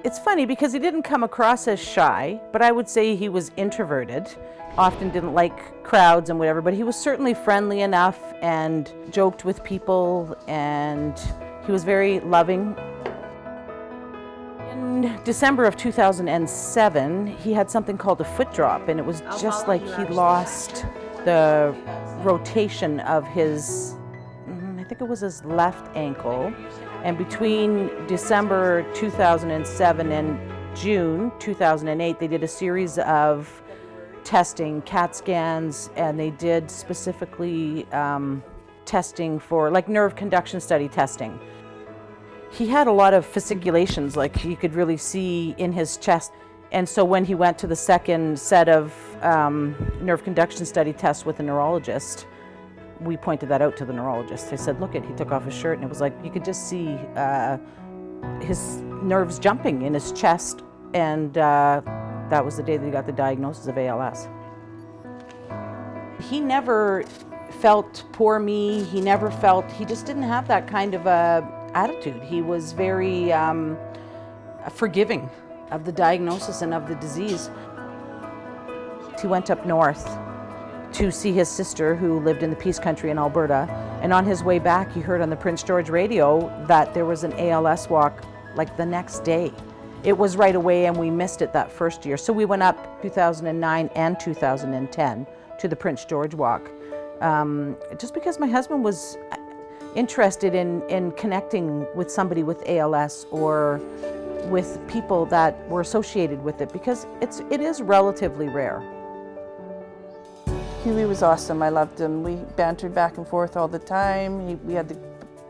It's funny because he didn't come across as shy, but I would say he was introverted. Often didn't like crowds and whatever, but he was certainly friendly enough and joked with people, and he was very loving. In December of 2007, he had something called a foot drop, and it was just like he lost the rotation of his, I think it was his left ankle. And between December 2007 and June 2008, they did a series of testing, CAT scans, and they did specifically testing for like nerve conduction study testing. He had a lot of fasciculations, like you could really see in his chest. And so when he went to the second set of nerve conduction study tests with a neurologist, we pointed that out to the neurologist. I said, look, he took off his shirt, and it was like you could just see his nerves jumping in his chest, and that was the day that he got the diagnosis of ALS. He never felt poor me. He just didn't have that kind of attitude. He was very forgiving of the diagnosis and of the disease. He went up north to see his sister who lived in the Peace Country in Alberta, and on his way back he heard on the Prince George radio that there was an ALS walk like the next day. It was right away, and we missed it that first year. So we went up 2009 and 2010 to the Prince George walk, just because my husband was interested in connecting with somebody with ALS or with people that were associated with it, because it is relatively rare. Huey was awesome. I loved him. We bantered back and forth all the time. We had the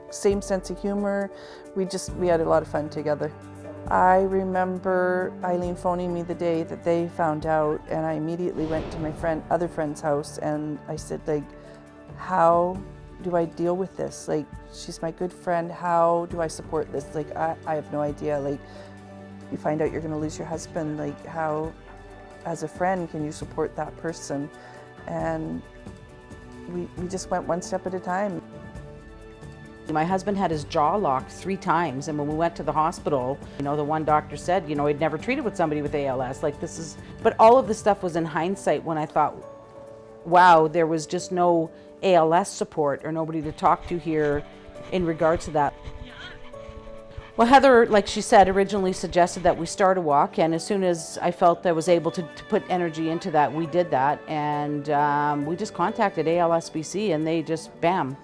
same sense of humor. We had a lot of fun together. I remember Eileen phoning me the day that they found out, and I immediately went to my other friend's house, and I said, like, how do I deal with this? Like, she's my good friend. How do I support this? Like, I have no idea. Like, you find out you're going to lose your husband. Like, how, as a friend, can you support that person? And we just went one step at a time. My husband had his jaw locked 3 times, and when we went to the hospital, the one doctor said, he'd never treated with somebody with ALS. Like, but all of this stuff was in hindsight when I thought, wow, there was just no ALS support or nobody to talk to here in regards to that. Well, Heather, like she said, originally suggested that we start a walk, and as soon as I felt I was able to put energy into that, we did that, and we just contacted ALS BC, and they just, bam.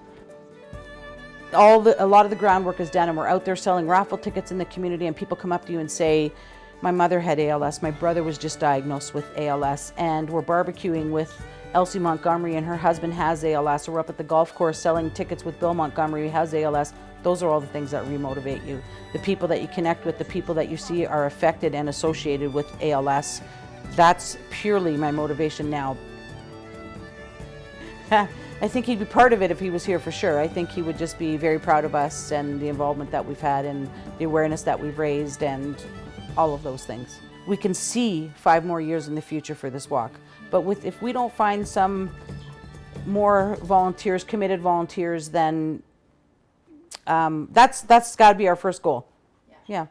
A lot of the groundwork is done, and we're out there selling raffle tickets in the community, and people come up to you and say, my mother had ALS, my brother was just diagnosed with ALS, and we're barbecuing with Elsie Montgomery, and her husband has ALS, or we're up at the golf course selling tickets with Bill Montgomery, who has ALS. Those are all the things that remotivate you. The people that you connect with, the people that you see are affected and associated with ALS, that's purely my motivation now. I think he'd be part of it if he was here for sure. I think he would just be very proud of us and the involvement that we've had and the awareness that we've raised and all of those things. We can see 5 more years in the future for this walk, but if we don't find some more volunteers, committed volunteers, then that's got to be our first goal. Yeah.